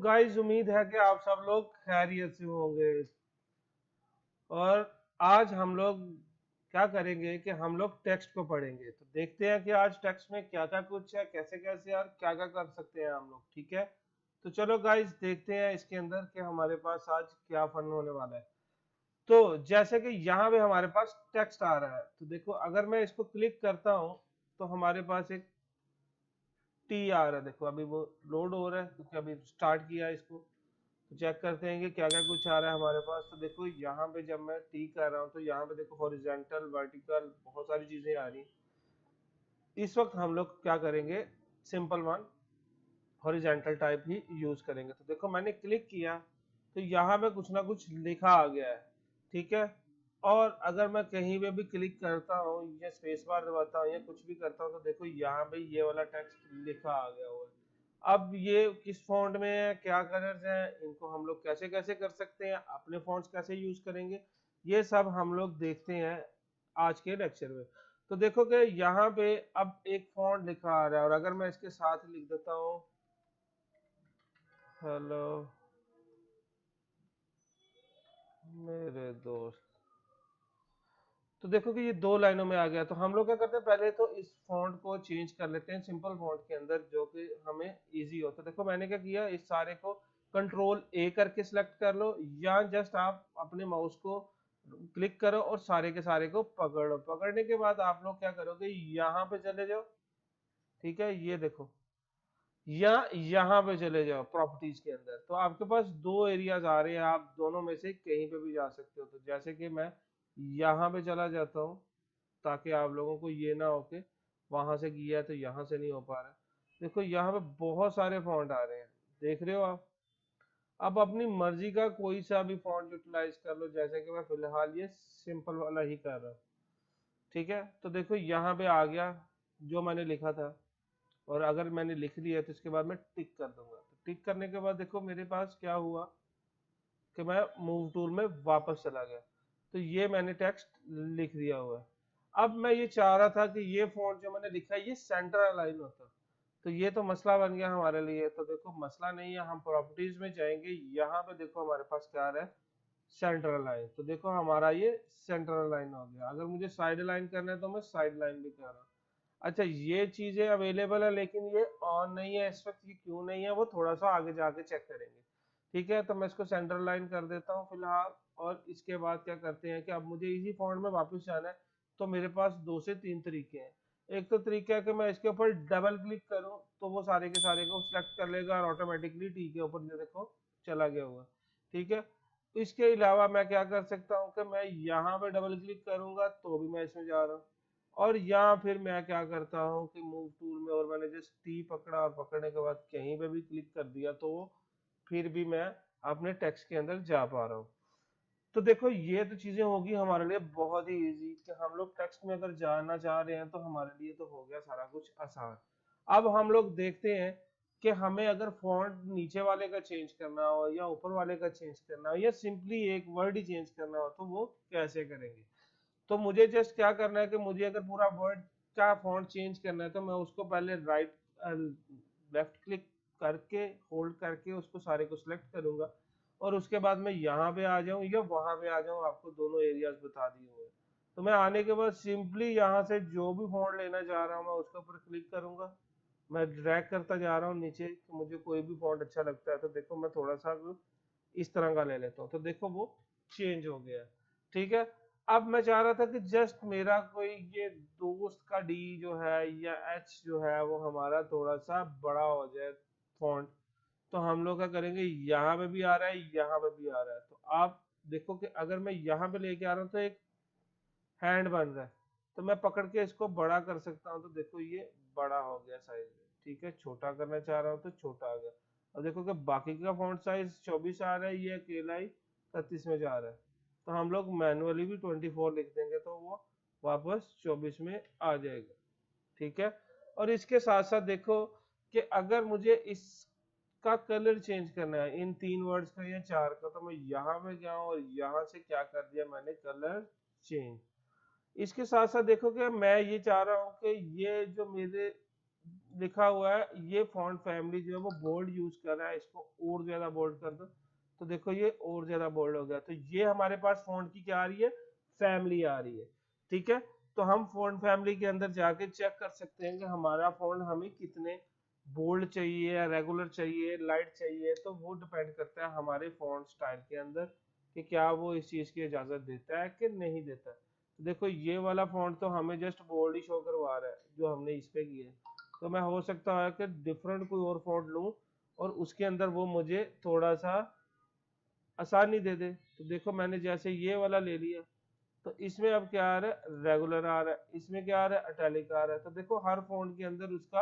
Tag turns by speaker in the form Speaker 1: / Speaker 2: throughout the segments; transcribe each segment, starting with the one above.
Speaker 1: Guys उम्मीद है कि आप सब लोग खैरियत से होंगे। और आज हम लोग क्या करेंगे कि हम लोग टेक्स्ट को पढ़ेंगे। तो देखते हैं कि आज टेक्स्ट में क्या क्या कुछ है, कैसे कैसे और क्या क्या कर सकते हैं हम लोग। ठीक है, तो चलो गाइस देखते हैं इसके अंदर कि हमारे पास आज क्या फन होने वाला है। तो जैसे कि यहाँ पे हमारे पास टेक्स्ट आ रहा है, तो देखो अगर मैं इसको क्लिक करता हूँ तो हमारे पास एक टी आ रहा है। देखो अभी वो लोड हो रहा है क्योंकि अभी स्टार्ट किया है इसको। तो चेक करते हैं कि क्या क्या कुछ आ रहा है हमारे पास। तो देखो यहाँ पे जब मैं टी कर रहा हूँ तो यहाँ पे देखो हॉरिजॉन्टल वर्टिकल बहुत सारी चीजें आ रही। इस वक्त हम लोग क्या करेंगे, सिंपल वन हॉरिजॉन्टल टाइप ही यूज करेंगे। तो देखो मैंने क्लिक किया तो यहाँ पे कुछ ना कुछ लिखा आ गया है। ठीक है, और अगर मैं कहीं पे भी क्लिक करता हूँ या स्पेस बार दबाता हूँ या कुछ भी करता हूँ तो देखो यहाँ पे ये वाला टेक्स्ट लिखा आ गया हुआ है। अब ये किस फॉन्ट में है, क्या कलर्स हैं, इनको हम लोग कैसे कैसे कर सकते हैं, अपने फॉन्ट्स कैसे यूज करेंगे, ये सब हम लोग देखते हैं आज के लेक्चर में। तो देखो कि यहाँ पे अब एक फॉन्ट लिखा आ रहा है और अगर मैं इसके साथ लिख देता हूँ हेलो मेरे दोस्त, तो देखो कि ये दो लाइनों में आ गया। तो हम लोग क्या करते हैं, पहले तो इस फॉन्ट को चेंज कर लेते हैं सिंपल फॉन्ट के अंदर जो कि हमें इजी होता है। देखो मैंने क्या किया, इस सारे को कंट्रोल ए करके सिलेक्ट कर लो या जस्ट आप अपने माउस को क्लिक करो और सारे के सारे को पकड़ लो। पकड़ने के बाद आप लोग क्या करोगे, यहाँ पे चले जाओ। ठीक है, ये देखो या यहाँ पे चले जाओ प्रॉपर्टीज के अंदर, तो आपके पास दो एरियाज आ रहे हैं, आप दोनों में से कहीं पे भी जा सकते हो। तो जैसे कि मैं यहाँ पे चला जाता हूँ ताकि आप लोगों को ये ना हो कि वहां से किया है तो यहाँ से नहीं हो पा रहा। देखो यहाँ पे बहुत सारे फॉन्ट आ रहे हैं, देख रहे हो आप। अब अपनी मर्जी का कोई सा भी फॉन्ट यूटिलाइज कर लो, जैसे कि मैं फिलहाल ये सिंपल वाला ही कर रहा हूँ। ठीक है, तो देखो यहाँ पे आ गया जो मैंने लिखा था, और अगर मैंने लिख लिया तो इसके बाद मैं टिक कर दूंगा। तो टिक करने के बाद देखो मेरे पास क्या हुआ कि मैं मूव टूल में वापस चला गया। तो ये मैंने टेक्स्ट लिख दिया हुआ है। अब मैं ये चाह रहा था कि ये फॉन्ट जो मैंने लिखा है ये सेंटर अलाइन होता, तो ये तो मसला बन गया हमारे लिए। तो देखो मसला नहीं है, हम प्रॉपर्टीज में जाएंगे, यहाँ पे देखो हमारे पास क्या आ रहा है, सेंटर लाइन। तो देखो हमारा ये सेंटर लाइन हो गया। अगर मुझे साइड लाइन करना है तो मैं साइड लाइन भी कर रहा हूँ। अच्छा ये चीजें अवेलेबल है लेकिन ये ऑन नहीं है इस वक्त, ये क्यों नहीं है वो थोड़ा सा आगे जाके चेक करेंगे। ठीक है, तो मैं इसको सेंटर लाइन कर देता हूँ फिलहाल। और इसके बाद क्या करते हैं कि अब मुझे इसी फॉन्ट में वापस जाना है। तो मेरे पास दो से तीन तरीके हैं। एक तो तरीका है कि मैं इसके ऊपर डबल क्लिक करूं तो वो सारे के सारे को सिलेक्ट कर लेगा और ऑटोमेटिकली टी के ऊपर ये देखो चला गया हुआ। ठीक है, इसके अलावा मैं क्या कर सकता हूँ कि मैं यहाँ पे डबल क्लिक करूंगा तो भी मैं इसमें जा रहा हूँ। और या फिर मैं क्या करता हूँ कि मूव टूल में और मैंने जस्ट टी पकड़ा और पकड़ने के बाद कहीं पे भी क्लिक कर दिया तो फिर भी मैं अपने टेक्स्ट के अंदर जा पा रहा हूँ। तो देखो ये तो चीजें होगी हमारे लिए बहुत ही इजी कि हम लोग टेक्स्ट में अगर जाना चाह रहे हैं तो हमारे लिए तो हो गया सारा कुछ आसान। अब हम लोग देखते हैं कि हमें अगर फॉन्ट नीचे वाले का चेंज करना हो या ऊपर वाले का चेंज करना हो या सिंपली एक वर्ड ही चेंज करना हो तो वो कैसे करेंगे। तो मुझे जस्ट क्या करना है कि मुझे अगर पूरा वर्ड का फॉन्ट चेंज करना है तो मैं उसको पहले राइट लेफ्ट क्लिक करके होल्ड करके उसको सारे को सिलेक्ट करूंगा और उसके बाद मैं यहाँ पे आ जाऊं या वहां पे आ जाऊं, आपको दोनों एरियाज बता दिए हुए हैं। तो मैं आने के बाद सिंपली यहाँ से जो भी फॉन्ट लेना चाह रहा हूँ मैं उसके ऊपर क्लिक करूंगा। मैं ड्रैग करता जा रहा हूँ नीचे, मुझे कोई भी फॉन्ट अच्छा लगता है तो देखो मैं थोड़ा सा इस तरह का ले लेता हूँ, तो देखो वो चेंज हो गया। ठीक है, अब मैं चाह रहा था कि जस्ट मेरा कोई ये दोस्त का डी जो है या एच जो है वो हमारा थोड़ा सा बड़ा हो जाए फॉन्ट। तो हम लोग क्या करेंगे, यहाँ पे भी आ रहा है यहाँ पे भी आ रहा है, तो आप देखो कि अगर मैं यहाँ पे लेके आ रहा हूँ तो एक हैंड बन रहा है, तो मैं पकड़ के इसको बड़ा कर सकता हूँ। तो देखो ये बड़ा हो गया साइज में। ठीक है, छोटा करना चाह रहा हूँ तो छोटा आ गया। और देखो कि बाकी का फॉन्ट साइज 24 आ रहा है, ये अकेला ही 33 में जा रहा है। तो हम लोग मैनुअली भी 24 लिख देंगे तो वो वापस 24 में आ जाएगा। ठीक है, और इसके साथ साथ देखो कि अगर मुझे इसका कलर चेंज करना है इन तीन वर्ड्स का या चार का, तो मैं यहाँ पे गया और यहाँ से क्या कर दिया मैंने, कलर चेंज। इसके साथ साथ देखो कि मैं ये चाह रहा हूँ कि ये जो मेरे लिखा हुआ है ये फॉन्ट फैमिली जो है वो बोल्ड यूज कर रहा है, इसको और ज्यादा बोल्ड कर दो, तो देखो ये और ज्यादा बोल्ड हो गया। तो ये हमारे पास फॉन्ट की क्या आ रही है, फैमिली आ रही है। ठीक है, तो हम फॉन्ट फैमिली के अंदर जाके चेक कर सकते हैं कि हमारा फॉन्ट हमें कितने बोल्ड चाहिए या रेगुलर चाहिए, लाइट चाहिए, तो वो डिपेंड करता है हमारे फॉन्ट स्टाइल के अंदर कि क्या वो इस चीज की इजाजत देता है कि नहीं देता है। तो देखो ये वाला फॉन्ट तो हमें जस्ट बोल्ड ही शो करवा रहा है जो हमने इस पे किया है, तो मैं हो सकता है कि डिफरेंट कोई और फॉन्ट लूं और उसके अंदर वो मुझे थोड़ा सा आसानी दे दे। तो देखो मैंने जैसे ये वाला ले लिया, तो इसमें अब क्या आ रहा है, रेगुलर आ रहा है, इसमें क्या आ रहा है, इटैलिक आ रहा है। तो देखो हर फॉन्ट के अंदर उसका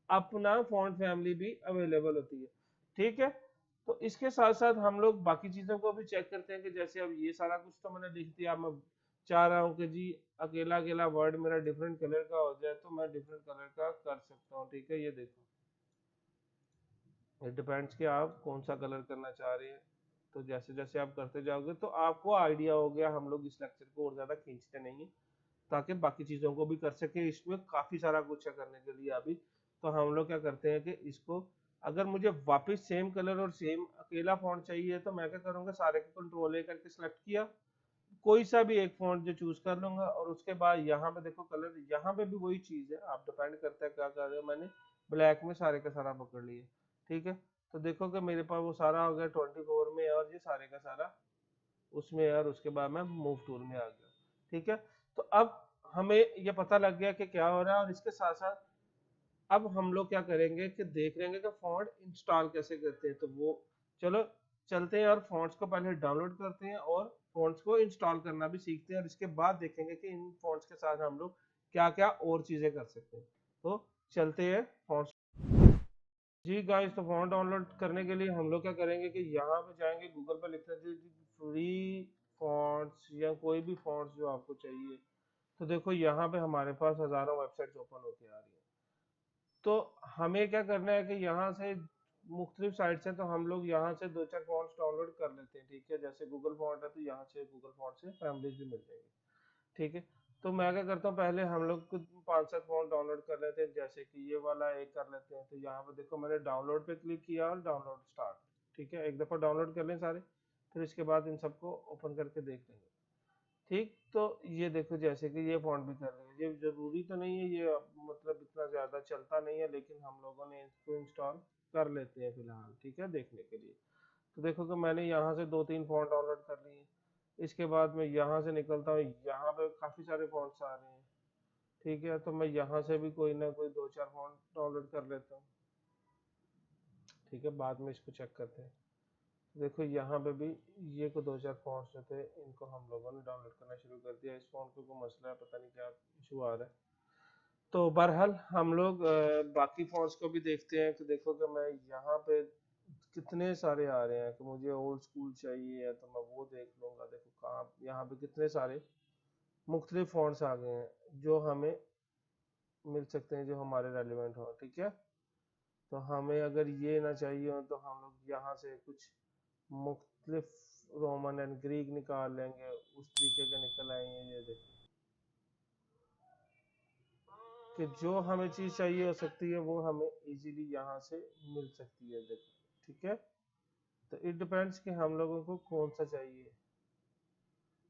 Speaker 1: अपना फॉन्ट फैमिली भी अवेलेबल होती है। ठीक है, तो इसके साथ साथ हम लोग बाकी चीजों को भी चेक करते हैं कि जैसे अब ये सारा कुछ तो मैंने लिख दिया, मैं चाह रहा हूँ कि जी अकेला अकेला वर्ड मेरा डिफरेंट कलर का हो जाए, तो मैं डिफरेंट कलर का कर सकता हूँ। ठीक है, ये देखो इट डिपेंड्स कि आप कौन सा कलर करना चाह रहे हैं। तो जैसे जैसे आप करते जाओगे तो आपको आइडिया हो गया, हम लोग इस लेक्चर को और ज्यादा खींचते नहीं है ताकि बाकी चीजों को भी कर सके। इसमें काफी सारा कुछ है करने के लिए अभी। तो हम लोग क्या करते हैं कि इसको अगर मुझे वापस सेम कलर और सेम अकेला फॉन्ट चाहिए तो मैं क्या करूंगा, सारे को कंट्रोल ए करके सिलेक्ट किया, कोई सा भी एक फॉन्ट जो चूज कर लूंगा, और उसके बाद यहाँ पे देखो कलर, यहाँ पे भी वही चीज है, आप डिपेंड करता है क्या कर रहे हो। मैंने ब्लैक में सारे का सारा पकड़ लिया। ठीक है, तो देखो कि मेरे पास वो सारा हो गया 24 में, और ये सारे का सारा उसमें, और उसके बाद मैं मूव टूल में आ गया। ठीक है, तो अब हमें ये पता लग गया कि क्या हो रहा है, और इसके साथ साथ अब हम लोग क्या करेंगे कि देख लेंगे कि फॉन्ट इंस्टॉल कैसे करते हैं। तो वो चलो चलते हैं और फॉन्ट्स को पहले डाउनलोड करते हैं और फॉन्ट्स को इंस्टॉल करना भी सीखते हैं, और इसके बाद देखेंगे कि इन फॉन्ट्स के साथ हम लोग क्या क्या और चीजें कर सकते हैं। तो चलते हैं फॉन्ट्स। जी गाइस, तो फॉन्ट डाउनलोड करने के लिए हम लोग क्या करेंगे कि यहाँ पे जाएंगे, गूगल पे लिखते हैं फ्री फॉन्ट्स या कोई भी फॉन्ट्स जो आपको चाहिए। तो देखो यहाँ पे हमारे पास हजारों वेबसाइट्स ओपन होती आ रही है। तो हमें क्या करना है कि यहाँ से मुख्तलिफ साइट्स हैं, तो हम लोग यहाँ से दो चार फॉन्ट्स डाउनलोड कर लेते हैं। ठीक है, जैसे गूगल फॉन्ट है तो यहाँ से गूगल फॉन्ट से फैमिलीज भी मिल जाएंगे। ठीक है, तो मैं क्या करता हूँ, पहले हम लोग कुछ 5-7 फॉन्ट डाउनलोड कर लेते हैं, जैसे कि ये वाला एक कर लेते हैं। तो यहाँ पे देखो मैंने डाउनलोड पे क्लिक किया और डाउनलोड स्टार्ट। ठीक है, एक दफ़ा डाउनलोड कर लें सारे, फिर इसके बाद इन सबको ओपन करके देख लेंगे। ठीक, तो ये देखो जैसे कि ये फॉन्ट भी कर रहे हैं, ये जरूरी तो नहीं है, ये मतलब इतना ज्यादा चलता नहीं है, लेकिन हम लोगों ने इसको इंस्टॉल कर लेते हैं फिलहाल। ठीक है, देखने के लिए। तो देखो कि मैंने यहाँ से 2-3 फॉन्ट डाउनलोड कर लिए। इसके बाद मैं यहाँ से निकलता हूँ, यहाँ पे काफी सारे फॉन्ट्स आ रहे हैं। ठीक है, तो मैं यहाँ से भी कोई ना कोई 2-4 फॉन्ट डाउनलोड कर लेता हूँ। ठीक है, बाद में इसको चेक करते हैं। देखो यहाँ पे भी ये को 2-4 फॉन्ट्स जो थे इनको हम लोगों ने डाउनलोड करना शुरू कर दिया। इस फॉन्ट को कोई मसला है, पता नहीं क्या इशू आ रहा है। तो बहरहाल हम लोग बाकी फॉन्ट्स को भी देखते हैं। तो देखो कि मैं यहाँ पे कितने सारे आ रहे हैं कि मुझे ओल्ड स्कूल चाहिए है, तो मैं वो देख लूंगा। देखो कहाँ यहाँ पे कितने सारे मुख्तलिफ फॉन्ट्स आ गए हैं जो हमें मिल सकते हैं, जो हमारे रेलिवेंट हो। ठीक है, तो हमें अगर ये ना चाहिए हो तो हम लोग यहाँ से कुछ मुख्तलिफ रोमन एंड ग्रीक निकाल लेंगे, उस तरीके के निकल आएंगे। ये देखो कि जो हमें चीज़ चाहिए हो सकती है वो हमें इजीली यहाँ से मिल सकती है। देखो ठीक है, तो इट डिपेंड्स कि हम लोगों को कौन सा चाहिए।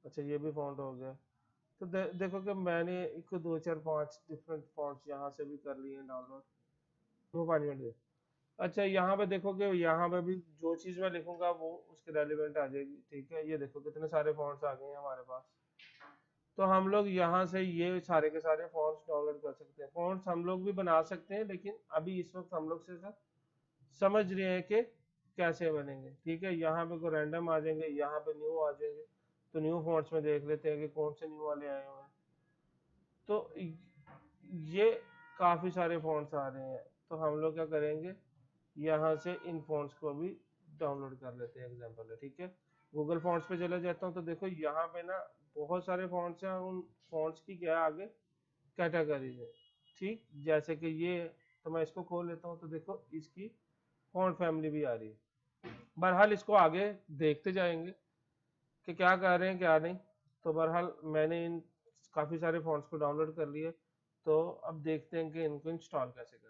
Speaker 1: अच्छा ये भी फॉन्ट हो गया। तो देखो कि मैंने एक 2-4-5 डिफरेंट फॉन्ट्स यहाँ से भी कर लिए हैं डाउनलोड। वो 5 मिनट दे। अच्छा यहाँ पे देखो कि यहाँ पे भी जो चीज़ मैं लिखूंगा वो उसके रेलिवेंट आ जाएगी। ठीक है, ये देखो कितने सारे फॉन्ट्स आ गए हैं हमारे पास। तो हम लोग यहाँ से ये सारे के सारे फॉन्ट्स डाउनलोड कर सकते हैं। फॉन्ट्स हम लोग भी बना सकते हैं, लेकिन अभी इस वक्त हम लोग सिर्फ समझ रहे हैं कि कैसे बनेंगे। ठीक है, यहाँ पे कोई रैंडम आ जाएंगे, यहाँ पे न्यू आ जाएंगे, तो न्यू फॉन्ट्स में देख लेते हैं कि कौन से न्यू वाले आए हुए हैं। तो ये काफ़ी सारे फॉन्ट्स आ रहे हैं, तो हम लोग क्या करेंगे, यहाँ से इन फॉन्ट्स को भी डाउनलोड कर लेते हैं। एग्जांपल है। ठीक है, गूगल फॉन्ट्स पे चले जाता हूँ, तो देखो यहाँ पे ना बहुत सारे फॉन्ट्स हैं, उन फॉन्ट्स की क्या है आगे कैटेगरीज है। ठीक, जैसे कि ये, तो मैं इसको खोल लेता हूँ, तो देखो इसकी फॉन्ट फैमिली भी आ रही है। बहरहाल इसको आगे देखते जाएंगे कि क्या कर रहे हैं क्या नहीं। तो बहरहाल मैंने इन काफ़ी सारे फॉन्ट्स को डाउनलोड कर लिए, तो अब देखते हैं कि इनको इंस्टॉल कैसे करें।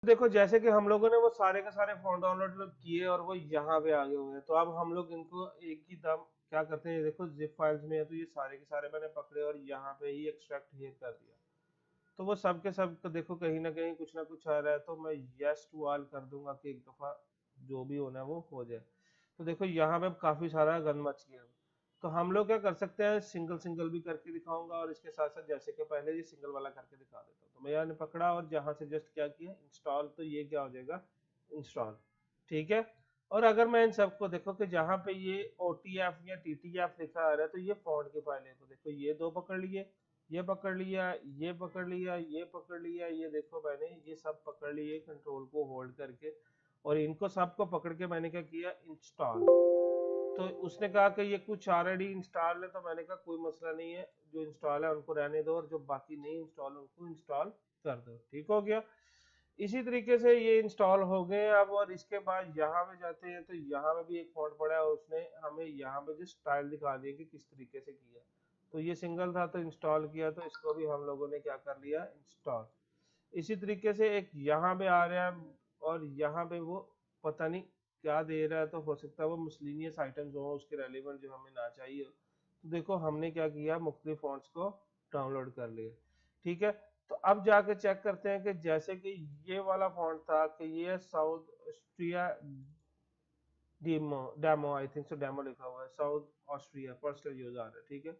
Speaker 1: देखो जैसे कि हम लोगों ने वो सारे के सारे फॉन्ट डाउनलोड किए और वो यहाँ पे आगे हुए हैं, तो अब हम लोग इनको एक ही दम क्या करते हैं, देखो जिप फाइल्स में है तो ये सारे के सारे मैंने पकड़े और यहाँ पे ही एक्सट्रैक्ट ही कर दिया। तो वो सब के सब तो देखो कहीं ना कुछ आ रहा है, तो मैं यस टू ऑल कर दूंगा कि एक दफा जो भी होना है वो हो जाए। तो देखो यहाँ पे काफी सारा गन मच गया। तो हम लोग क्या कर सकते हैं, सिंगल सिंगल भी करके दिखाऊंगा और इसके साथ साथ जैसे कि पहले ये सिंगल वाला करके दिखा देता हूँ। तो मैं यहाँ पकड़ा और जहां से जस्ट क्या किया, इंस्टॉल, तो ये क्या हो जाएगा, इंस्टॉल। ठीक है। और अगर मैं इन सबको देखो कि जहां पे ये OTF या TTF लिखा आ रहा है तो ये फॉन्ट की फाइल है। तो देखो ये दो पकड़ लिए, ये पकड़ लिया, ये पकड़ लिया, ये पकड़ लिया, ये देखो मैंने ये सब पकड़ लिए कंट्रोल को होल्ड करके, और इनको सबको पकड़ के मैंने क्या किया, इंस्टॉल। तो उसने कहा कि ये कुछ ऑलरेडी इंस्टॉल है, तो मैंने कहा कोई मसला नहीं है, जो इंस्टॉल है उनको रहने दो और जो बाकी नहीं इंस्टॉल उनको इंस्टॉल कर दो। ठीक हो गया। इसी तरीके से ये इंस्टॉल हो गए अब, और इसके बाद यहाँ पे जाते हैं तो यहाँ पे भी एक फॉन्ट पड़ा है, उसने हमें यहाँ पे जो स्टाइल दिखा दिया कि किस तरीके से किया। तो ये सिंगल था तो इंस्टॉल किया, तो इसको भी हम लोगों ने क्या कर लिया, इंस्टॉल। इसी तरीके से एक यहाँ पे आ रहा है और यहाँ पे वो पता नहीं क्या दे रहा है, तो हो सकता है वो मिसलिनियस आइटम्स हो उसके रेलिवेंट जो हमें ना चाहिए हो। तो देखो हमने क्या किया, मुख्तलिफ फॉन्ट्स को डाउनलोड कर लिया। ठीक है। तो अब जाके चेक करते हैं कि जैसे कि ये वाला फॉन्ट था कि ये south Austria demo demo I think so demo लिखा हुआ है, साउथ ऑस्ट्रिया पर्सनल यूज आ रहा है। ठीक है।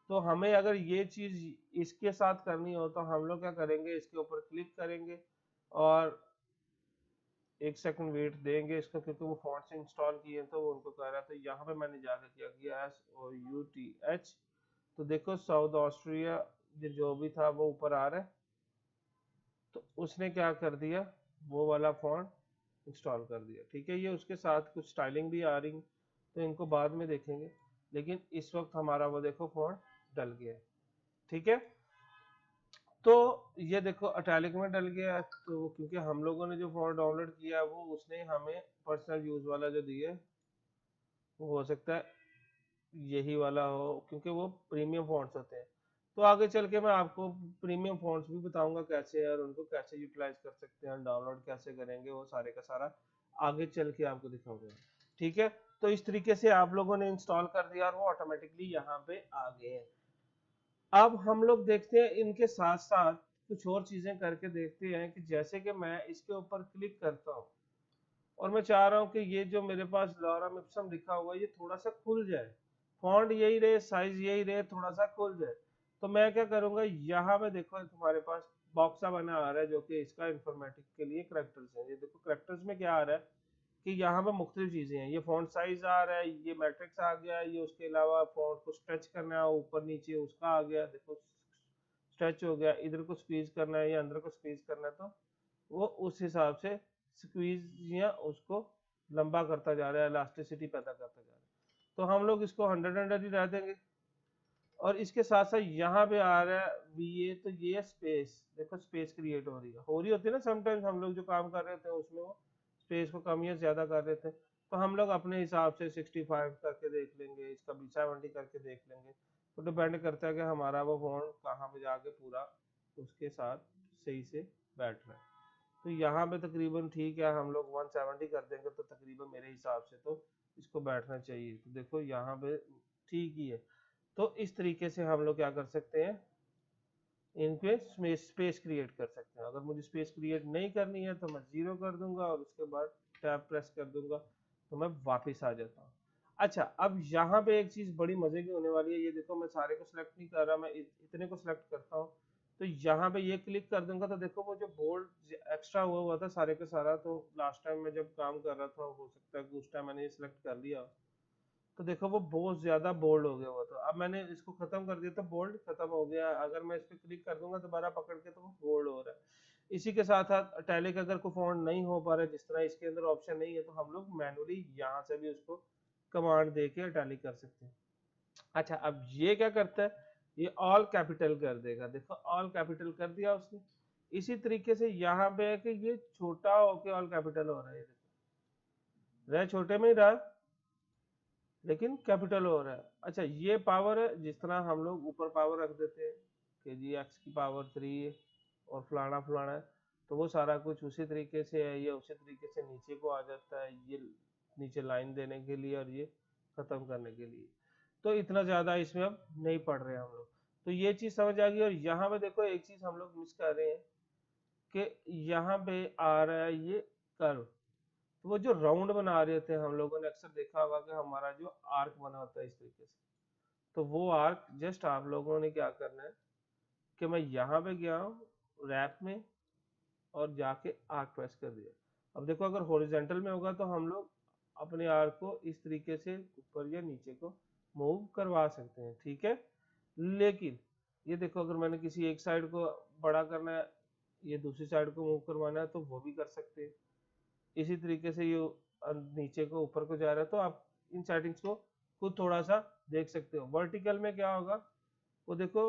Speaker 1: तो हमें अगर ये चीज इसके साथ करनी हो तो हम लोग क्या करेंगे, इसके ऊपर क्लिक करेंगे और एक सेकंड वेट देंगे इसको, क्योंकि वो फॉन्ट से इंस्टॉल किए तो वो उनको कह रहा है। तो यहाँ पे मैंने जाकर क्या किया, SOUTH, तो देखो साउथ ऑस्ट्रिया ये जो भी था वो ऊपर आ रहा है। तो उसने क्या कर दिया, वो वाला फॉन्ट इंस्टॉल कर दिया। ठीक है। ये उसके साथ कुछ स्टाइलिंग भी आ रही, तो इनको बाद में देखेंगे, लेकिन इस वक्त हमारा वो देखो फॉन्ट डल गया है। ठीक है। तो ये देखो अटैलिक में डल गया, तो क्योंकि हम लोगों ने जो फॉन्ट डाउनलोड किया वो उसने हमें पर्सनल यूज वाला जो दिया, वो हो सकता है यही वाला हो, क्योंकि वो प्रीमियम फॉन्ट्स होते हैं। तो आगे चल के मैं आपको प्रीमियम फॉन्ट्स भी बताऊंगा कैसे है और उनको कैसे यूटिलाइज कर सकते हैं, डाउनलोड कैसे करेंगे, वो सारे का सारा आगे चल के आपको दिखाऊंगा। ठीक है। तो इस तरीके से आप लोगों ने इंस्टॉल कर दिया और वो ऑटोमेटिकली यहाँ पे आ गए हैं। अब हम लोग देखते हैं इनके साथ साथ कुछ और चीजें करके देखते हैं, कि जैसे कि मैं इसके ऊपर क्लिक करता हूँ और मैं चाह रहा हूँ कि ये जो मेरे पास लॉरम इप्सम लिखा हुआ है ये थोड़ा सा खुल जाए, फॉन्ट यही रहे, साइज यही रहे, थोड़ा सा खुल जाए। तो मैं क्या करूंगा, यहाँ पे देखो तुम्हारे पास बॉक्सा बना आ रहा है जो कि इसका इंफॉर्मेटिक के लिए करेक्टर्स है। ये देखो करेक्टर्स में क्या आ रहा है कि यहाँ पे मुख्तलिफ चीजें हैं, ये फॉन्ट साइज आ रहा है, ये मैट्रिक्स आ गया, ये उसके अलावा फॉन्ट को स्ट्रेच करना है ऊपर नीचे उसका आ गया, देखो स्ट्रेच हो गया, इधर को स्क्वीज करना है या अंदर को स्क्वीज करना है, तो वो उस हिसाब से स्क्वीज या उसको लंबा करता जा रहा है, इलास्टिसिटी पैदा करता जा रहा है। तो हम लोग इसको 100 ही रह देंगे। और इसके साथ साथ यहाँ पे आ रहा है VA, तो ये स्पेस देखो, स्पेस क्रिएट हो रही होती है ना समटाइम्स, हम लोग जो काम कर रहे थे उसमें वो स्पेस को कम या ज्यादा कर रहे थे, तो हम लोग अपने हिसाब से 65 करके देख लेंगे, इसका भी 70 करके देख लेंगे। तो डिपेंड करता है कि हमारा वो फोन कहाँ पे जाके पूरा उसके साथ सही से बैठ रहा है। तो यहाँ पे तकरीबन ठीक है, हम लोग 170 कर देंगे तो तकरीबन मेरे हिसाब से तो इसको बैठना चाहिए। तो देखो यहाँ पे ठीक ही है। तो इस तरीके से हम लोग क्या कर सकते हैं, इन पे स्पेस क्रिएट कर सकते हैं। अगर मुझे स्पेस क्रिएट नहीं करनी है तो मैं 0 कर दूंगा और उसके बाद टैब प्रेस कर दूंगा, तो मैं वापस आ जाता हूँ। अच्छा, अब यहाँ पे एक चीज बड़ी मजे की होने वाली है, ये देखो मैं सारे को सिलेक्ट नहीं कर रहा, मैं इतने को सिलेक्ट करता हूँ। तो यहाँ पे ये क्लिक कर दूंगा तो देखो वो जो बोल्ड एक्स्ट्रा हुआ था सारे का सारा, तो लास्ट टाइम मैं जब काम कर रहा था हो सकता है कि उस टाइम मैंने ये सिलेक्ट कर लिया, तो देखो वो बहुत ज्यादा बोल्ड हो गया हुआ था। अब मैंने इसको खत्म कर दिया तो बोल्ड खत्म हो गया, अगर मैं इस पर क्लिक कर दूंगा दोबारा पकड़ के तो वो बोल्ड हो रहा है। इसी के साथ साथ इटैलिक अगर कोई फॉन्ट नहीं हो पा रहा है, जिस तरह इसके अंदर ऑप्शन नहीं है, तो हम लोग मैनुअली यहाँ से भी उसको कमांड दे के इटैलिक कर सकते हैं। अच्छा, अब ये क्या करता है, ये ऑल कैपिटल कर देगा, देखो ऑल कैपिटल कर दिया उसने। इसी तरीके से यहाँ पे है कि ये छोटा होके ऑल कैपिटल हो रहा है, रह छोटे में ही रहा लेकिन कैपिटल हो रहा है। अच्छा, ये पावर है, जिस तरह हम लोग ऊपर पावर रख देते हैं कि जी x की पावर 3 और फलाना फलाना है, तो वो सारा कुछ उसी तरीके से है, ये उसी तरीके से नीचे को आ जाता है, ये नीचे लाइन देने के लिए और ये खत्म करने के लिए। तो इतना ज्यादा इसमें अब नहीं पढ़ रहे हम लोग। तो ये चीज समझ आ गई। और यहाँ पे देखो एक चीज हम लोग मिस कर रहे हैं कि यहाँ पे आ रहा है ये कर्व। तो वो जो राउंड बना रहे थे हम लोगों ने अक्सर देखा होगा कि हमारा जो आर्क बना होता है इस तरीके से, तो वो आर्क जस्ट आप लोगों ने क्या करना है कि मैं यहाँ पे गया हूँ रैप में और जाके आर्क प्रेस कर दिया। अब देखो अगर हॉरिजॉन्टल में होगा तो हम लोग अपने आर्क को इस तरीके से ऊपर या नीचे को मूव करवा सकते हैं, ठीक है। लेकिन ये देखो अगर मैंने किसी एक साइड को बड़ा करना है, ये दूसरी साइड को मूव करवाना है, तो वो भी कर सकते हैं। इसी तरीके से ये नीचे को ऊपर को जा रहा है, तो आप इन सेटिंग्स को खुद थोड़ा सा देख सकते हो। वर्टिकल में क्या होगा, वो देखो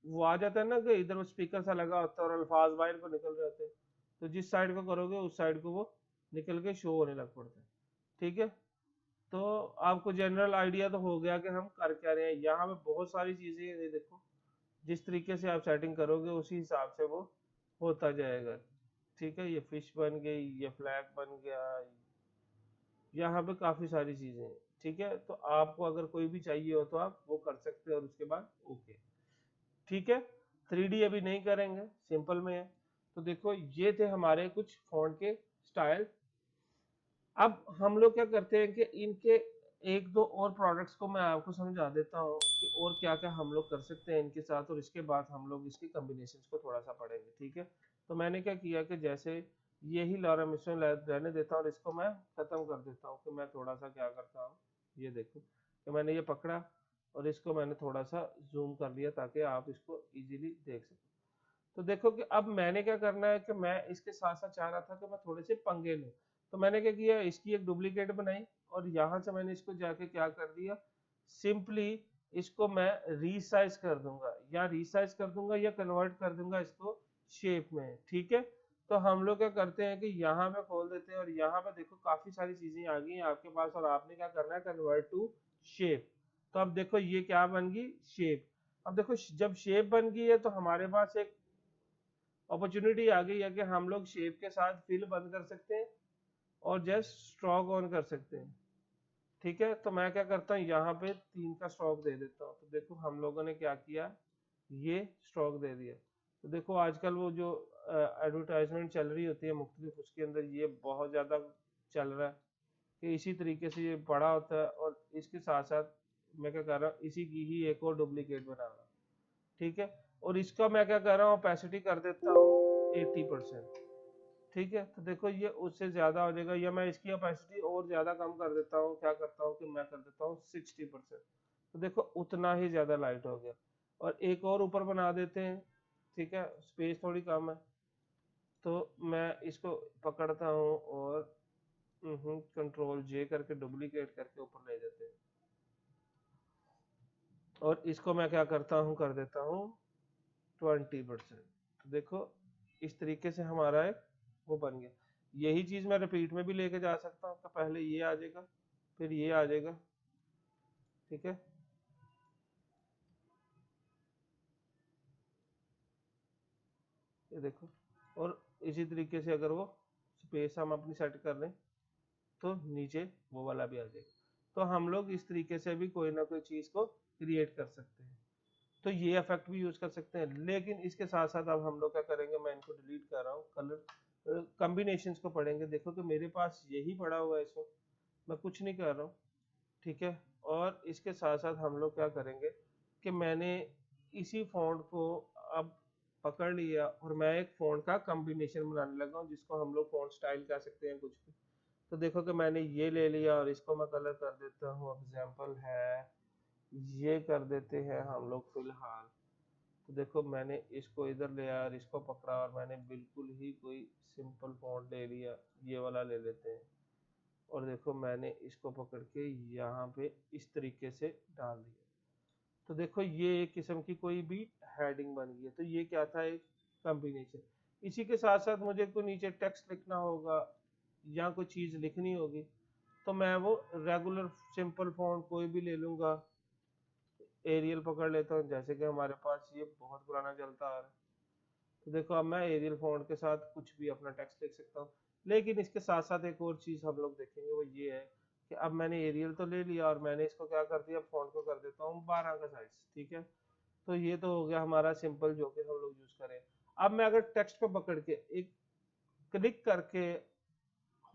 Speaker 1: वो आ जाता है ना कि इधर वो स्पीकर सा लगा होता है और अल्फाज बाहर को निकल रहे होते हैं, तो जिस साइड को करोगे उस साइड को वो निकल के शो होने लग पड़ता है, ठीक है। तो आपको जनरल आइडिया तो हो गया कि हम कर क्या रहे हैं। यहाँ पे बहुत सारी चीजें हैं, ये देखो जिस तरीके से आप सेटिंग करोगे उसी हिसाब से वो होता जाएगा, ठीक है। ये फिश बन गई, ये फ्लैग बन गया, यहाँ पे काफी सारी चीजें हैं, ठीक है। तो आपको अगर कोई भी चाहिए हो तो आप वो कर सकते हो और उसके बाद ओके, ठीक है। 3D अभी नहीं करेंगे, सिंपल में है। तो देखो ये थे हमारे कुछ फॉन्ट के स्टाइल। अब हम लोग क्या करते हैं कि इनके एक दो और प्रोडक्ट्स को मैं आपको समझा देता हूँ कि और क्या क्या हम लोग कर सकते हैं इनके साथ, और इसके बाद हम लोग इसकी कॉम्बिनेशंस को थोड़ा सा पढ़ेंगे, ठीक है। तो मैंने क्या किया कि जैसे यही लॉरा मिश्रण रहने देता हूँ और इसको मैं खत्म कर देता हूँ। कि मैं थोड़ा सा क्या करता हूँ, ये देखो कि मैंने ये पकड़ा और इसको मैंने थोड़ा सा जूम कर लिया ताकि आप इसको इजीली देख सकें। तो देखो कि अब मैंने क्या करना है कि मैं इसके साथ साथ चाह रहा था कि मैं थोड़े से पंगे लूं। तो मैंने क्या किया, इसकी एक डुप्लीकेट बनाई और यहाँ से मैंने इसको जाके क्या कर दिया, सिंपली इसको मैं रीसाइज कर दूंगा या रीसाइज कर दूंगा या कन्वर्ट कर दूंगा इसको शेप में, ठीक है। तो हम लोग क्या करते हैं कि यहाँ पे खोल देते हैं और यहाँ पे देखो काफी सारी चीजें आ गई हैं आपके पास, और आपने क्या करना है, कन्वर्ट टू शेप। तो अब देखो ये क्या बन गई, शेप। अब देखो जब शेप बन गई है तो हमारे पास एक अपॉर्चुनिटी आ गई है कि हम लोग शेप के साथ फिल बंद कर सकते हैं और जस्ट स्ट्रोक ऑन कर सकते हैं, ठीक है। तो मैं क्या करता हूँ, यहाँ पे 3 का स्ट्रोक दे देता हूँ। तो देखो हम लोगों ने क्या किया, ये स्ट्रोक दे दिया। तो देखो आजकल वो जो एडवर्टाइजमेंट चल रही होती है मुख्तलिफ, उसके अंदर ये बहुत ज्यादा चल रहा है कि इसी तरीके से ये बड़ा होता है। और इसके साथ साथ मैं क्या कर रहा हूँ, इसी की ही एक और डुप्लीकेट बना रहा हूँ, ठीक है। और इसका मैं क्या कर रहा हूँ, ऑपेसिटी कर देता हूँ 80%, ठीक है। तो देखो ये उससे ज्यादा हो जाएगा, या मैं इसकी ऑपेसिटी और ज्यादा कम कर देता हूँ। क्या करता हूँ कि मैं कर देता हूँ 60%। तो देखो उतना ही ज्यादा लाइट हो गया। और एक और ऊपर बना देते हैं, ठीक है, स्पेस थोड़ी कम है। तो मैं इसको पकड़ता हूँ और कंट्रोल जे करके डुप्लीकेट करके ऊपर ले देते हैं। और इसको मैं क्या करता हूँ, कर देता हूँ 20%। तो देखो इस तरीके से हमारा एक वो बन गया। यही चीज मैं रिपीट में भी लेके जा सकता हूँ। तो पहले ये आ जाएगा, फिर ये आ जाएगा, ठीक है। ये देखो, और इसी तरीके से अगर वो स्पेस हम अपनी सेट कर लें तो नीचे वो वाला भी आ जाएगा। तो हम लोग इस तरीके से भी कोई ना कोई चीज को क्रिएट कर सकते हैं। तो ये इफेक्ट भी यूज कर सकते हैं। लेकिन इसके साथ साथ अब हम लोग क्या करेंगे, मैं इनको डिलीट कर रहा हूँ, कलर कॉम्बिनेशंस को पढ़ेंगे। देखो कि मेरे पास यही पड़ा हुआ है इस वक्त, मैं कुछ नहीं कर रहा हूँ, ठीक है। और इसके साथ साथ हम लोग क्या करेंगे कि मैंने इसी फॉन्ट को अब पकड़ लिया और मैं एक फॉन्ट का कॉम्बिनेशन बनाने लगा हूँ, जिसको हम लोग फॉन्ट स्टाइल कह सकते हैं कुछ भी। तो देखो कि मैंने ये ले लिया और इसको मैं कलर कर देता हूँ, एग्जाम्पल है ये कर देते हैं हम लोग फिलहाल। तो देखो मैंने इसको इधर ले आया और इसको पकड़ा और मैंने बिल्कुल ही कोई सिंपल फॉन्ट ले लिया, ये वाला ले लेते हैं। और देखो मैंने इसको पकड़ के यहाँ पे इस तरीके से डाल दिया। तो देखो ये एक किस्म की कोई भी हेडिंग बन गई है। तो ये क्या था, एक कॉम्बिनेशन। इसी के साथ साथ मुझे कोई नीचे टेक्स्ट लिखना होगा या कोई चीज लिखनी होगी, तो मैं वो रेगुलर सिंपल फॉन्ट कोई भी ले लूंगा, एरियल पकड़ लेता हूँ, जैसे कि हमारे पास ये बहुत पुराना चलता आ रहा है, तो देखो अब मैं एरियल फॉन्ट के साथ कुछ भी अपना टेक्स्ट लिख सकता हूँ। लेकिन इसके साथ साथ एक और चीज हम लोग देखेंगे, वो ये है कि अब मैंने एरियल तो ले लिया और मैंने इसको क्या कर दिया, फॉन्ट को कर देता हूँ 12 का साइज, ठीक है। तो ये तो हो गया हमारा सिंपल जो कि हम लोग यूज करें। अब मैं अगर टेक्स्ट को पकड़ के एक क्लिक करके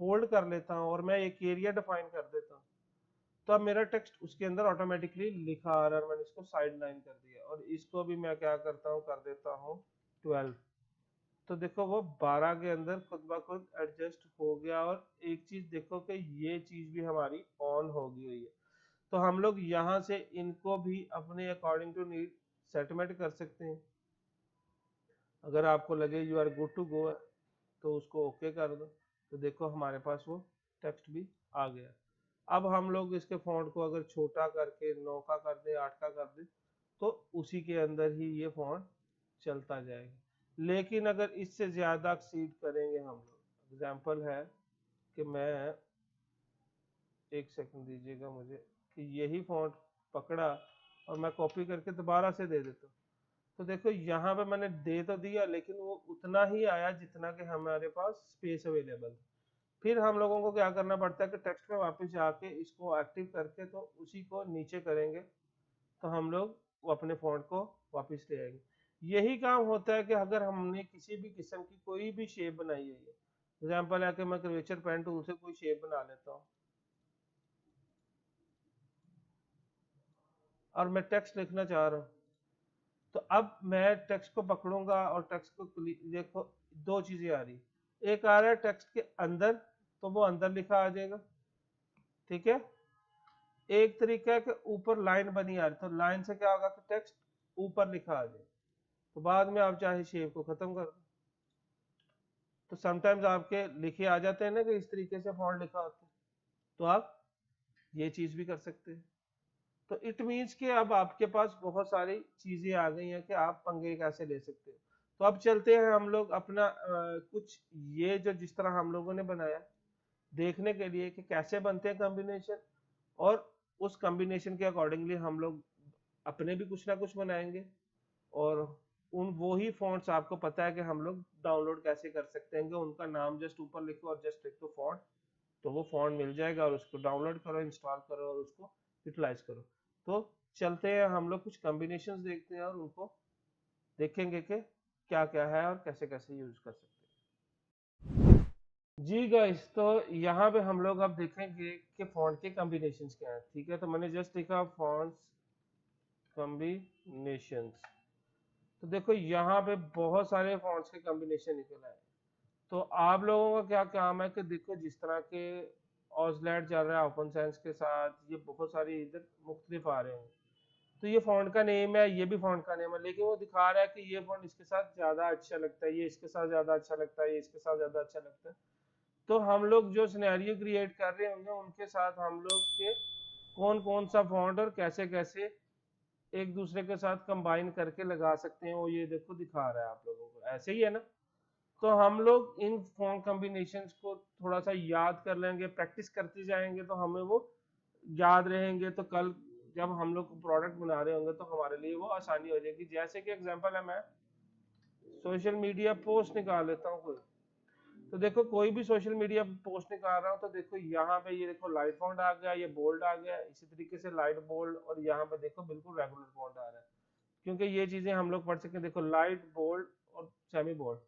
Speaker 1: होल्ड कर लेता हूँ और मैं एक एरिया डिफाइन कर देता हूँ, तो अब मेरा टेक्स्ट उसके अंदर ऑटोमेटिकली लिखा आ रहा है और मैंने इसको साइड लाइन कर दिया और इसको भी मैं क्या करता हूँ, कर देता हूँ 12। तो देखो वो 12 के अंदर खुद ब खुद एडजस्ट हो गया। और एक चीज देखो कि ये चीज भी हमारी ऑन हो गई हुई है। तो हम लोग यहाँ से इनको भी अपने अकॉर्डिंग टू नीड सेटमेंट कर सकते हैं। अगर आपको लगे you are good to go है तो उसको ओके कर दो। तो देखो हमारे पास वो टेक्स्ट भी आ गया। अब हम लोग इसके फॉन्ट को अगर छोटा करके 9 का कर दे, 8 का कर दे, तो उसी के अंदर ही ये फॉन्ट चलता जाएगा। लेकिन अगर इससे ज्यादा एक्सीड करेंगे हम लोग, एग्जाम्पल है कि मैं, एक सेकंड दीजिएगा मुझे, कि यही फॉन्ट पकड़ा और मैं कॉपी करके दोबारा से दे देता हूँ, तो देखो यहाँ पे मैंने दे तो दिया लेकिन वो उतना ही आया जितना कि हमारे पास स्पेस अवेलेबल। फिर हम लोगों को क्या करना पड़ता है कि टेक्स्ट में वापस जाके इसको एक्टिव करके तो उसी को नीचे करेंगे, तो हम लोग वो अपने फॉन्ट को वापस ले आएंगे। यही काम होता है कि अगर हमने किसी भी किस्म की कोई भी शेप बनाई है, एग्जाम्पल है कि मैं कर्वेचर पेन टूल से कोई शेप बना लेता हूँ और मैं टेक्स्ट लिखना चाह रहा हूँ, तो अब मैं टेक्स्ट को पकड़ूंगा और टेक्स्ट को देखो दो चीजें आ रही, एक आ रहा है टेक्स्ट के अंदर, तो वो अंदर लिखा आ जाएगा, ठीक है। एक तरीका है कि ऊपर लाइन बनी आ रही, तो लाइन से क्या होगा कि टेक्स्ट ऊपर लिखा आ जाए, तो बाद में आप चाहे शेप को खत्म कर दो। तो समटाइम्स आपके लिखे आ जाते हैं ना कि इस तरीके से फॉन्ट लिखा होता है, तो आप ये चीज भी कर सकते हैं। तो इट मीन्स कि अब आपके पास बहुत सारी चीजें आ गई हैं कि आप पंगे कैसे ले सकते हो। तो अब चलते हैं हम लोग अपना कुछ ये जो जिस तरह हम लोगों ने बनाया देखने के लिए कि कैसे बनते हैं कॉम्बिनेशन, और उस कॉम्बिनेशन के अकॉर्डिंगली हम लोग अपने भी कुछ ना कुछ बनाएंगे। और उन वो ही फॉन्ट्स आपको पता है कि हम लोग डाउनलोड कैसे कर सकते हैं, कि उनका नाम जस्ट ऊपर लिखो और जस्ट लिख दो फॉन्ट, तो वो फॉन्ट मिल जाएगा और उसको डाउनलोड करो, इंस्टॉल करो और उसको यूटिलाइज करो। तो चलते हैं हम लोग कुछ कॉम्बिनेशंस देखते हैं और उनको देखेंगे कि क्या क्या है और कैसे कैसे यूज कर सकते हैं। जी गाइस, तो यहाँ पे हम लोग अब देखेंगे कि फॉन्ट के कॉम्बिनेशंस क्या है, ठीक है। तो मैंने जस्ट लिखा फॉन्ट्स कॉम्बिनेशंस, तो देखो यहाँ पे बहुत सारे फॉन्ट्स के कॉम्बिनेशन निकल आए। तो आप लोगों का क्या काम है कि देखो जिस तरह के ऑजलैट चल रहा है ओपन सेंस के साथ, ये बहुत सारे इधर मुख्तलिफ आ रहे हैं। तो ये फॉन्ट का नेम है, ये भी फॉन्ट का नेम है, लेकिन वो दिखा रहा है कि ये फॉन्ट इसके साथ ज्यादा अच्छा लगता है, ये इसके साथ ज्यादा अच्छा लगता है, ये इसके साथ ज्यादा अच्छा लगता है। तो हम लोग जो सिनेरियो क्रिएट कर रहे होंगे उनके साथ हम लोग के कौन कौन सा फॉन्ट और कैसे कैसे एक दूसरे के साथ कंबाइन करके लगा सकते हैं, वो ये देखो दिखा रहा है आप लोगों को, ऐसे ही है ना। तो हम लोग इन फॉन्ट कॉम्बिनेशंस को थोड़ा सा याद कर लेंगे, प्रैक्टिस करते जाएंगे तो हमें वो याद रहेंगे, तो कल जब हम लोग प्रोडक्ट बना रहे होंगे तो हमारे लिए वो आसानी हो जाएगी। जैसे कि एग्जांपल है, मैं सोशल मीडिया पोस्ट निकाल लेता हूँ कोई, तो देखो कोई भी सोशल मीडिया पोस्ट निकाल रहा हूँ, तो देखो यहाँ पे ये देखो लाइट फॉन्ट आ गया, ये बोल्ड आ गया, इसी तरीके से लाइट बोल्ड, और यहाँ पे देखो बिल्कुल रेगुलर फॉन्ट आ रहा है, क्योंकि ये चीजें हम लोग पढ़ सकते हैं। देखो लाइट बोल्ड और सेमी बोल्ड,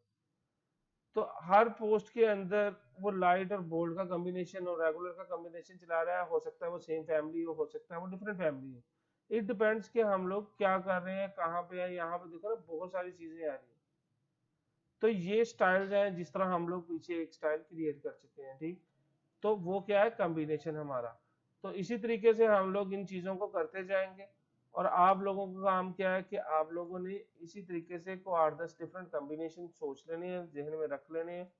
Speaker 1: तो हर पोस्ट के अंदर वो लाइट और बोल्ड का कॉम्बिनेशन और रेगुलर का कॉम्बिनेशन चला रहा है। हो सकता है वो सेम फैमिली हो सकता है वो डिफरेंट फैमिली हो, इट डिपेंड्स कि हम लोग क्या कर रहे हैं, कहाँ पे है। यहाँ पे देखो ना बहुत सारी चीजें आ रही है। तो ये स्टाइल्स हैं, जिस तरह हम लोग पीछे एक स्टाइल क्रिएट कर चुके हैं, ठीक। तो वो क्या है, कॉम्बिनेशन हमारा। तो इसी तरीके से हम लोग इन चीजों को करते जाएंगे, और आप लोगों का काम क्या है कि आप लोगों ने इसी तरीके से को 8-10 डिफरेंट कॉम्बिनेशन सोच लेने हैं, जहन में रख लेने हैं,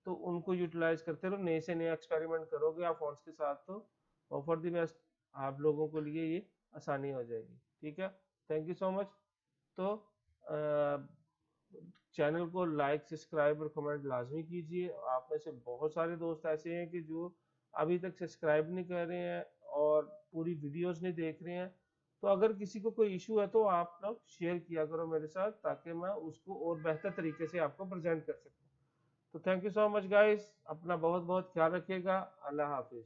Speaker 1: तो उनको यूटिलाइज करते रहो, नए से नए एक्सपेरिमेंट करोगे आप फॉन्ट्स के साथ, तो फॉर द बेस्ट आप लोगों के लिए ये आसानी हो जाएगी, ठीक है। Thank you so much. तो चैनल को लाइक सब्सक्राइब और कमेंट लाजमी कीजिए। आप में से बहुत सारे दोस्त ऐसे हैं कि जो अभी तक सब्सक्राइब नहीं कर रहे हैं और पूरी वीडियोस नहीं देख रहे हैं, तो अगर किसी को कोई इशू है तो आप लोग शेयर किया करो मेरे साथ, ताकि मैं उसको और बेहतर तरीके से आपको प्रेजेंट कर सकूं। तो thank you so much guys, अपना बहुत बहुत ख्याल रखिएगा। अल्लाह हाफिज।